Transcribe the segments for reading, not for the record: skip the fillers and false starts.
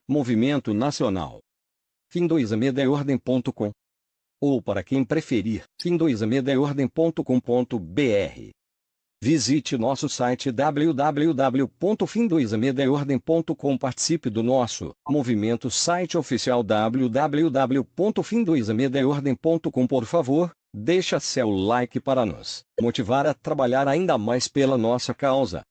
Movimento Nacional. fim2medaordem.com. Ou para quem preferir, fim2medaordem.com.br. Visite nosso site www.fim2medaordem.com. Participe do nosso movimento site oficial www.fim2medaordem.com. Por favor, deixa seu like para nos motivar a trabalhar ainda mais pela nossa causa.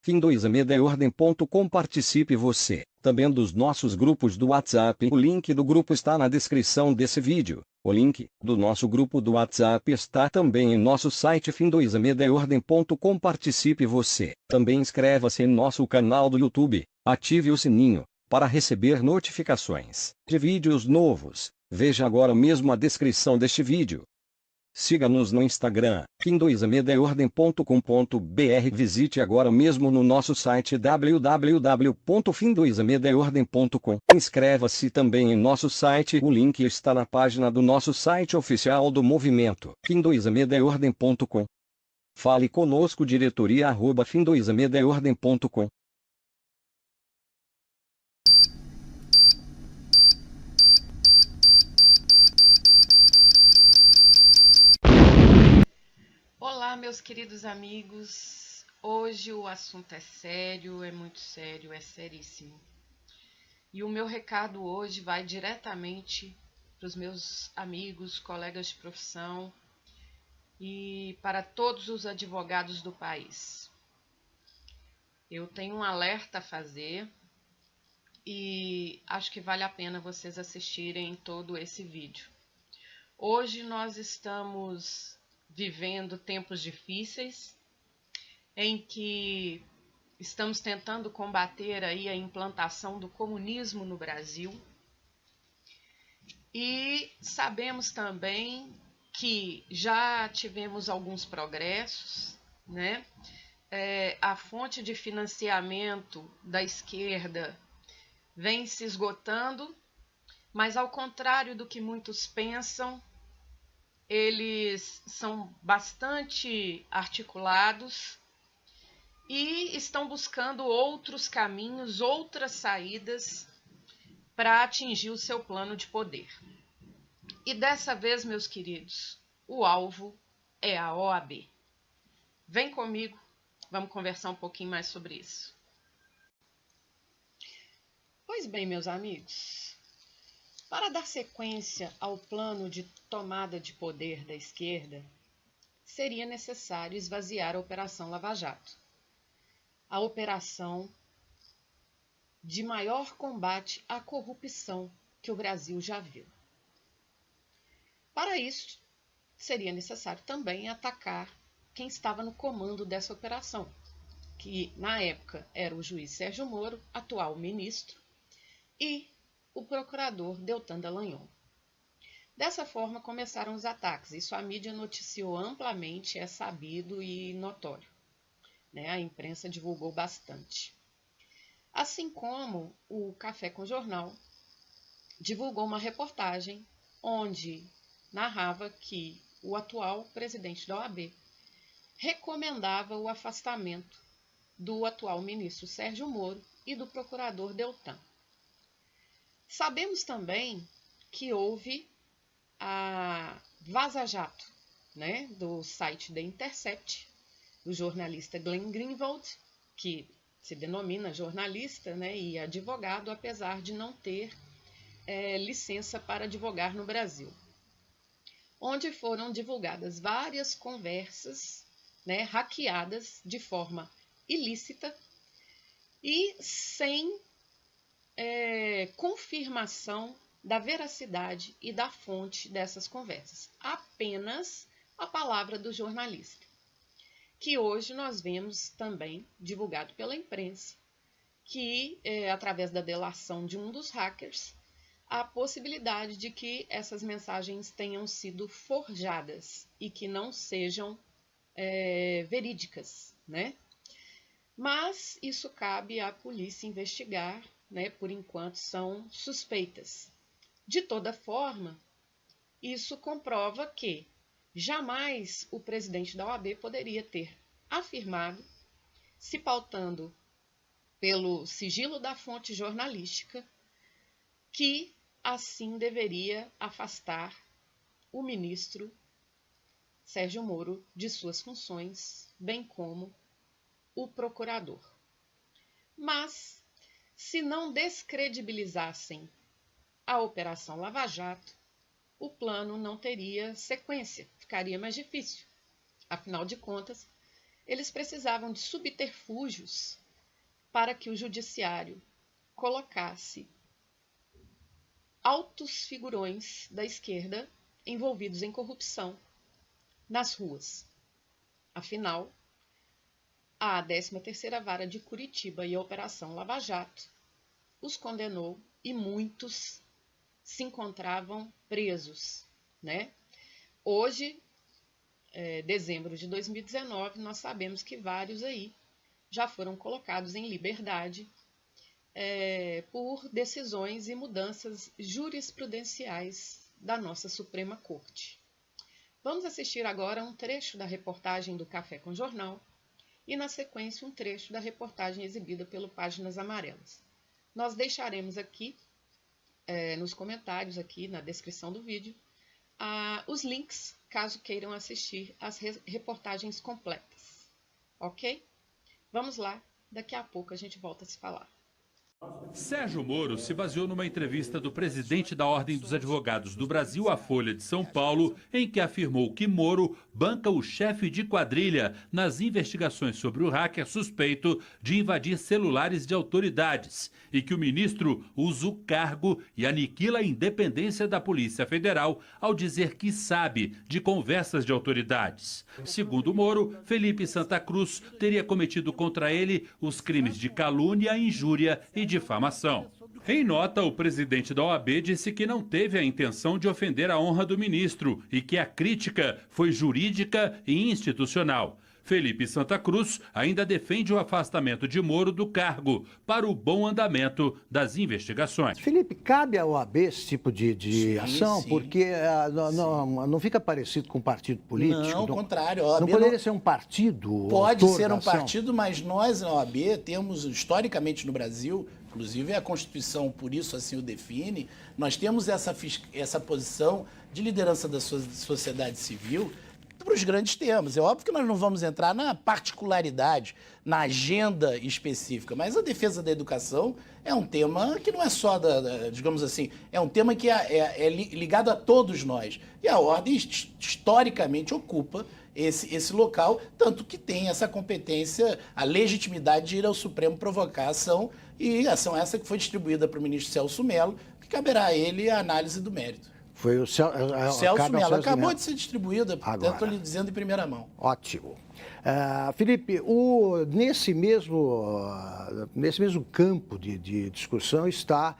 fim2medaordem.com. Participe você também dos nossos grupos do WhatsApp. O link do grupo está na descrição desse vídeo. O link do nosso grupo do WhatsApp está também em nosso site fim2medaordem.com. Participe você. Também inscreva-se em nosso canal do YouTube. Ative o sininho para receber notificações de vídeos novos. Veja agora mesmo a descrição deste vídeo. Siga-nos no Instagram, fim2medaordem.com.br. Visite agora mesmo no nosso site www.fim2medaordem.com. Inscreva-se também em nosso site. O link está na página do nosso site oficial do movimento, fim2medaordem.com. Fale conosco, diretoria@fim2medaordem.com. Olá, meus queridos amigos. Hoje o assunto é sério, é muito sério, é seríssimo. E o meu recado hoje vai diretamente para os meus amigos, colegas de profissão e para todos os advogados do país. Eu tenho um alerta a fazer e acho que vale a pena vocês assistirem todo esse vídeo. Hoje nós estamos vivendo tempos difíceis, em que estamos tentando combater aí a implantação do comunismo no Brasil. E sabemos também que já tivemos alguns progressos, né? A fonte de financiamento da esquerda vem se esgotando, mas ao contrário do que muitos pensam, eles são bastante articulados e estão buscando outros caminhos, outras saídas para atingir o seu plano de poder. E dessa vez, meus queridos, o alvo é a OAB. Vem comigo, vamos conversar um pouquinho mais sobre isso. Pois bem, meus amigos, para dar sequência ao plano de tomada de poder da esquerda, seria necessário esvaziar a Operação Lava Jato, a operação de maior combate à corrupção que o Brasil já viu. Para isso, seria necessário também atacar quem estava no comando dessa operação, que na época era o juiz Sérgio Moro, atual ministro, e o procurador Deltan Dallagnol. Dessa forma começaram os ataques. Isso a mídia noticiou amplamente, é sabido e notório, né? A imprensa divulgou bastante. Assim como o Café com Jornal divulgou uma reportagem onde narrava que o atual presidente da OAB recomendava o afastamento do atual ministro Sérgio Moro e do procurador Deltan. Sabemos também que houve a vaza-jato, né, do site The Intercept, do jornalista Glenn Greenwald, que se denomina jornalista, né, e advogado, apesar de não ter licença para advogar no Brasil, onde foram divulgadas várias conversas, né, hackeadas de forma ilícita e sem confirmação da veracidade e da fonte dessas conversas, apenas a palavra do jornalista, que hoje nós vemos também divulgado pela imprensa, que através da delação de um dos hackers, a possibilidade de que essas mensagens tenham sido forjadas e que não sejam verídicas, né? Mas isso cabe à polícia investigar, né? Por enquanto são suspeitas. De toda forma, isso comprova que jamais o presidente da OAB poderia ter afirmado, se pautando pelo sigilo da fonte jornalística, que assim deveria afastar o ministro Sérgio Moro de suas funções, bem como o procurador. Mas, se não descredibilizassem a Operação Lava Jato, o plano não teria sequência, ficaria mais difícil. Afinal de contas, eles precisavam de subterfúgios para que o judiciário colocasse altos figurões da esquerda envolvidos em corrupção nas ruas. Afinal, a 13ª Vara de Curitiba e a Operação Lava Jato os condenou e muitos se encontravam presos, né? Hoje, dezembro de 2019, nós sabemos que vários aí já foram colocados em liberdade por decisões e mudanças jurisprudenciais da nossa Suprema Corte. Vamos assistir agora um trecho da reportagem do Café com Jornal e, na sequência, um trecho da reportagem exibida pelo Páginas Amarelas. Nós deixaremos aqui, nos comentários, aqui na descrição do vídeo, os links, caso queiram assistir as reportagens completas. Ok? Vamos lá, daqui a pouco a gente volta a se falar. Sérgio Moro se baseou numa entrevista do presidente da Ordem dos Advogados do Brasil à Folha de São Paulo, em que afirmou que Moro banca o chefe de quadrilha nas investigações sobre o hacker suspeito de invadir celulares de autoridades e que o ministro usa o cargo e aniquila a independência da Polícia Federal ao dizer que sabe de conversas de autoridades. Segundo Moro, Felipe Santa Cruz teria cometido contra ele os crimes de calúnia, injúria e difamação. Em nota, o presidente da OAB disse que não teve a intenção de ofender a honra do ministro e que a crítica foi jurídica e institucional. Felipe Santa Cruz ainda defende o afastamento de Moro do cargo para o bom andamento das investigações. Felipe, cabe à OAB esse tipo de ação? Sim. Porque não fica parecido com um partido político? Não, ao contrário. A OAB não poderia ser um partido? Pode ser um partido, mas nós na OAB temos, historicamente no Brasil, inclusive a Constituição por isso assim o define, nós temos essa posição de liderança da sociedade civil para os grandes temas. É óbvio que nós não vamos entrar na particularidade, na agenda específica, mas a defesa da educação é um tema que não é só digamos assim, é um tema que é ligado a todos nós. E a Ordem, historicamente, ocupa esse local, tanto que tem essa competência, a legitimidade de ir ao Supremo provocar a ação, e ação essa que foi distribuída para o ministro Celso Mello, que caberá a ele a análise do mérito. Foi o Celso Mello acabou de ser distribuída, portanto, estou lhe dizendo em primeira mão. Ótimo. Felipe, nesse mesmo campo de discussão está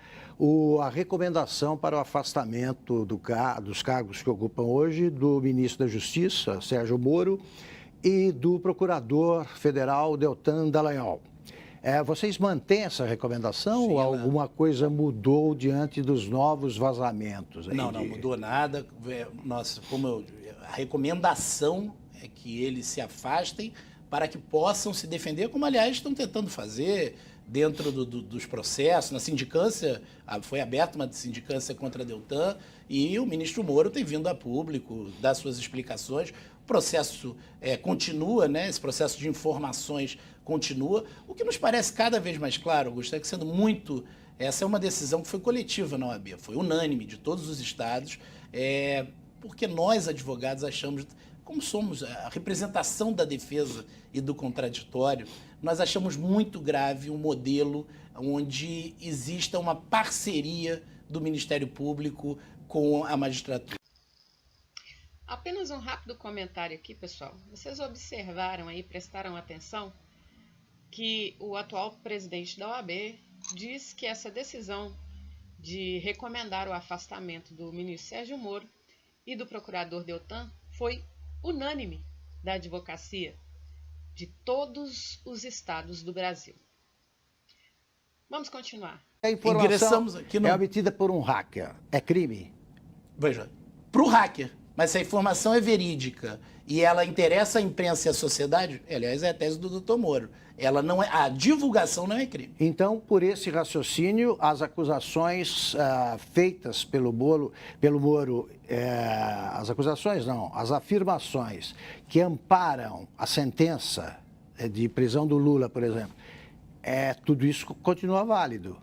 a recomendação para o afastamento dos cargos que ocupam hoje do ministro da Justiça, Sérgio Moro, e do procurador federal, Deltan Dallagnol. Vocês mantêm essa recomendação? Sim, ou alguma coisa mudou diante dos novos vazamentos? Não mudou nada. A recomendação é que eles se afastem para que possam se defender, como, aliás, estão tentando fazer dentro dos processos. Na sindicância, foi aberta uma sindicância contra a Deltan e o ministro Moro tem vindo a público dar suas explicações. O processo continua, né? Esse processo de informações continua. O que nos parece cada vez mais claro, Augusto, é que essa é uma decisão que foi coletiva na OAB, foi unânime de todos os estados, porque nós, advogados, achamos, como somos a representação da defesa e do contraditório, nós achamos muito grave um modelo onde exista uma parceria do Ministério Público com a magistratura. Apenas um rápido comentário aqui, pessoal. Vocês observaram aí, prestaram atenção, que o atual presidente da OAB diz que essa decisão de recomendar o afastamento do ministro Sérgio Moro e do procurador Deltan foi unânime da advocacia de todos os estados do Brasil. Vamos continuar. A informação é obtida por um hacker. É crime? Veja, para o hacker, Mas se a informação é verídica e ela interessa à imprensa e à sociedade, aliás, é a tese do Dr. Moro. Ela não é, a divulgação não é crime. Então, por esse raciocínio, as acusações feitas pelo Moro, as acusações não, as afirmações que amparam a sentença de prisão do Lula, por exemplo, tudo isso continua válido.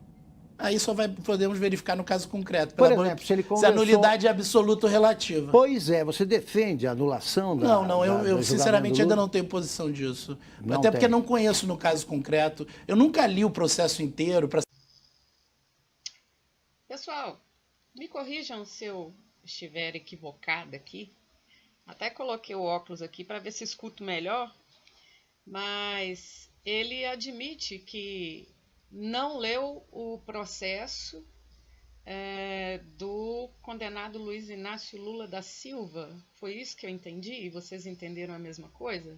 Aí só podemos verificar no caso concreto. Por exemplo, se a nulidade é absoluta ou relativa. Pois é, você defende a anulação da... Não, eu sinceramente ainda não tenho posição disso. Até porque não conheço no caso concreto. Eu nunca li o processo inteiro. Pessoal, me corrijam se eu estiver equivocada aqui. Até coloquei o óculos aqui para ver se escuto melhor. Mas ele admite que não leu o processo do condenado Luiz Inácio Lula da Silva. Foi isso que eu entendi? E vocês entenderam a mesma coisa?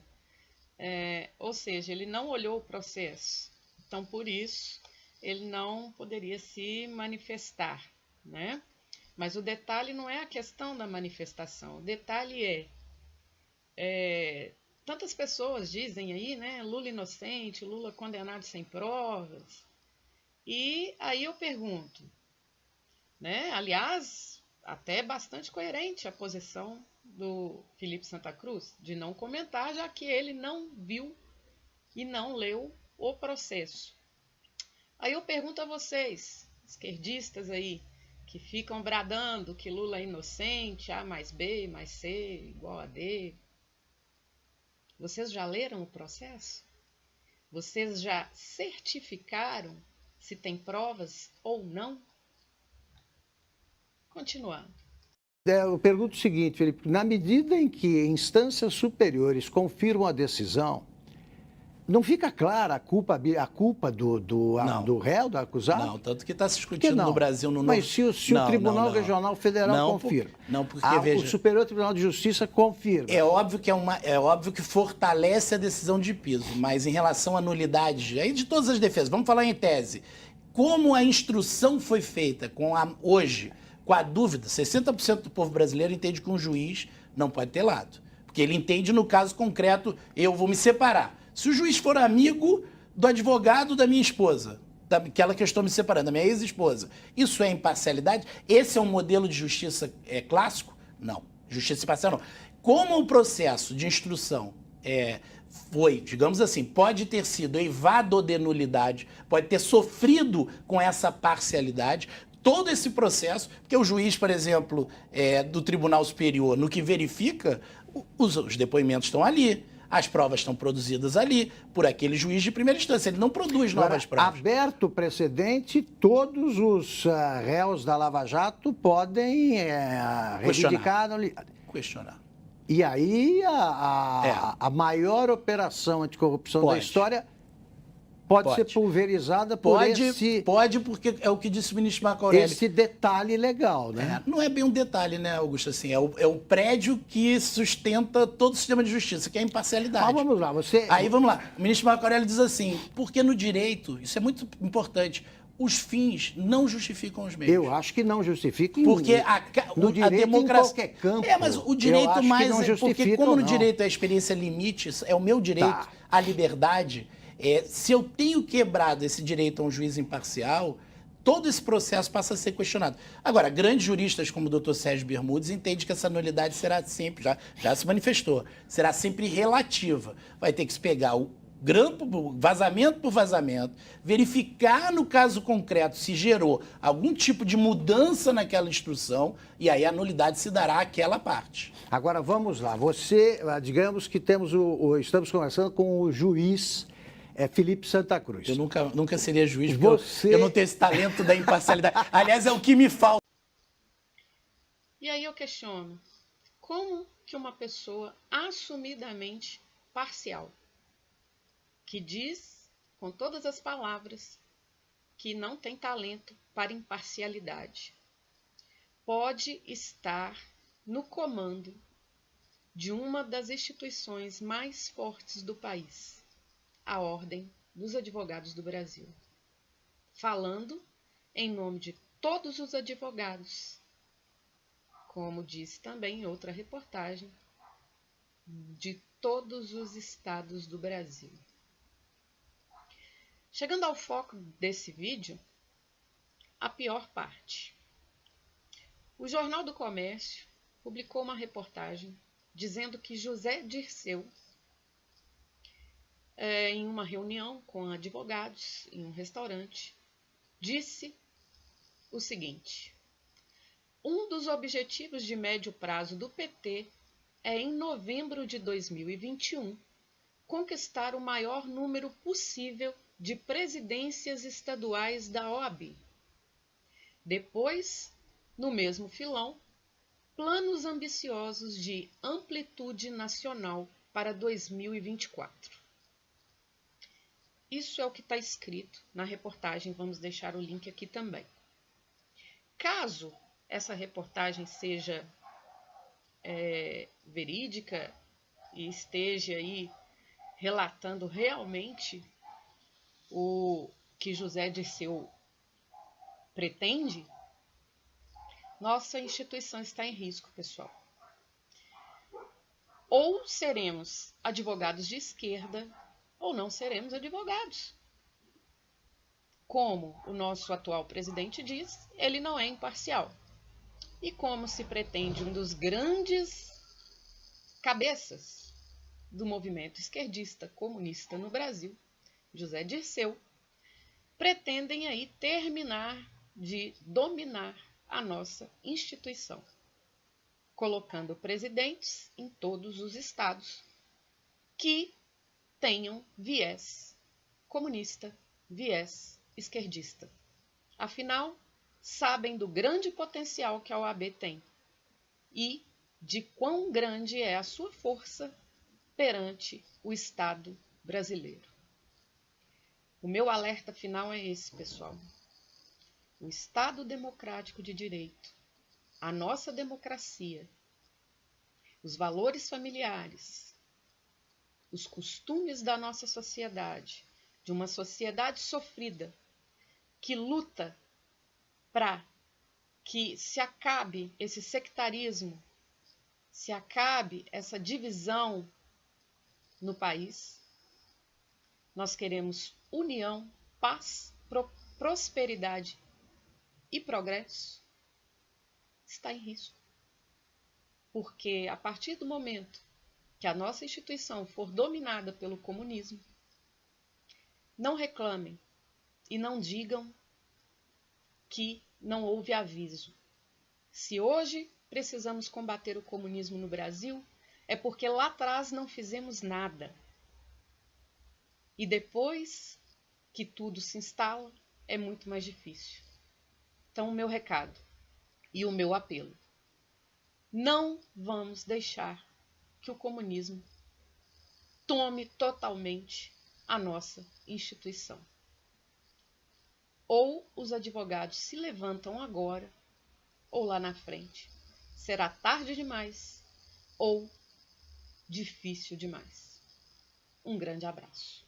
Ou seja, ele não olhou o processo. Então, por isso, ele não poderia se manifestar, né? Mas o detalhe não é a questão da manifestação. O detalhe tantas pessoas dizem aí, né? Lula inocente, Lula condenado sem provas. E aí eu pergunto, né? Aliás, até bastante coerente a posição do Felipe Santa Cruz, de não comentar, já que ele não viu e não leu o processo. Aí eu pergunto a vocês, esquerdistas aí, que ficam bradando que Lula é inocente, A mais B mais C igual a D. Vocês já leram o processo? Vocês já certificaram se tem provas ou não? Continuando. Eu pergunto o seguinte, Felipe, na medida em que instâncias superiores confirmam a decisão, não fica clara a culpa do réu, do acusado? Não, tanto que está se discutindo no Brasil... Mas se o Tribunal Regional Federal confirma, o Superior Tribunal de Justiça confirma. É óbvio que fortalece a decisão de piso, mas em relação à nulidade, aí de todas as defesas, vamos falar em tese, como a instrução foi feita hoje, com a dúvida, 60% do povo brasileiro entende que um juiz não pode ter lado, porque ele entende no caso concreto, eu vou me separar. Se o juiz for amigo do advogado da minha esposa, daquela que eu estou me separando, da minha ex-esposa, isso é imparcialidade? Esse é um modelo de justiça clássico? Não. Justiça imparcial não. Como o processo de instrução foi, digamos assim, pode ter sido eivado de nulidade, pode ter sofrido com essa parcialidade, todo esse processo, porque o juiz, por exemplo, do Tribunal Superior, no que verifica, os depoimentos estão ali. As provas estão produzidas ali por aquele juiz de primeira instância. Ele não produz novas provas. Aberto o precedente, todos os réus da Lava Jato podem reivindicar... Questionar. E aí a maior operação anticorrupção da história pode ser pulverizada por esse... Pode, porque é o que disse o ministro Marco Aurélio. Esse detalhe legal, né? Não é bem um detalhe, né, Augusto? Assim, é o prédio que sustenta todo o sistema de justiça, que é a imparcialidade. Mas vamos lá, Aí vamos lá. O ministro Marco Aurélio diz assim, porque no direito, isso é muito importante, os fins não justificam os meios. Eu acho que não justifica porque no direito, a democracia... em qualquer campo. Mas o direito mais... Não justifica, porque como no direito é a experiência limite, é o meu direito à liberdade... se eu tenho quebrado esse direito a um juiz imparcial, todo esse processo passa a ser questionado. Agora, grandes juristas como o Dr. Sérgio Bermudes entendem que essa nulidade será sempre, já se manifestou, será sempre relativa. Vai ter que se pegar o grampo, vazamento por vazamento, verificar no caso concreto se gerou algum tipo de mudança naquela instrução e aí a nulidade se dará àquela parte. Agora, vamos lá. Digamos que estamos conversando com o juiz... Felipe Santa Cruz. Eu nunca seria juiz, porque eu não tenho esse talento da imparcialidade. Aliás, é o que me falta. E aí eu questiono, como que uma pessoa assumidamente parcial, que diz com todas as palavras que não tem talento para imparcialidade, pode estar no comando de uma das instituições mais fortes do país, a Ordem dos Advogados do Brasil, falando em nome de todos os advogados, como disse também em outra reportagem, de todos os estados do Brasil. Chegando ao foco desse vídeo, a pior parte. O Jornal do Comércio publicou uma reportagem dizendo que José Dirceu, em uma reunião com advogados em um restaurante, disse o seguinte: um dos objetivos de médio prazo do PT é, em novembro de 2021, conquistar o maior número possível de presidências estaduais da OAB. Depois, no mesmo filão, planos ambiciosos de amplitude nacional para 2024. Isso é o que está escrito na reportagem, vamos deixar o link aqui também. Caso essa reportagem seja verídica e esteja aí relatando realmente o que José Dirceu pretende, nossa instituição está em risco, pessoal. Ou seremos advogados de esquerda, ou não seremos advogados. Como o nosso atual presidente diz, ele não é imparcial. E como se pretende um dos grandes cabeças do movimento esquerdista comunista no Brasil, José Dirceu, pretendem aí terminar de dominar a nossa instituição, colocando presidentes em todos os estados que tenham viés comunista, viés esquerdista. Afinal, sabem do grande potencial que a OAB tem e de quão grande é a sua força perante o Estado brasileiro. O meu alerta final é esse, pessoal. O Estado democrático de direito, a nossa democracia, os valores familiares, os costumes da nossa sociedade, de uma sociedade sofrida, que luta para que se acabe esse sectarismo, se acabe essa divisão no país. Nós queremos união, paz, prosperidade e progresso. Está em risco. Porque a partir do momento que a nossa instituição for dominada pelo comunismo, não reclamem e não digam que não houve aviso. Se hoje precisamos combater o comunismo no Brasil, é porque lá atrás não fizemos nada. E depois que tudo se instala, é muito mais difícil. Então, o meu recado e o meu apelo: não vamos deixar que o comunismo tome totalmente a nossa instituição. Ou os advogados se levantam agora, ou lá na frente. Será tarde demais ou difícil demais. Um grande abraço.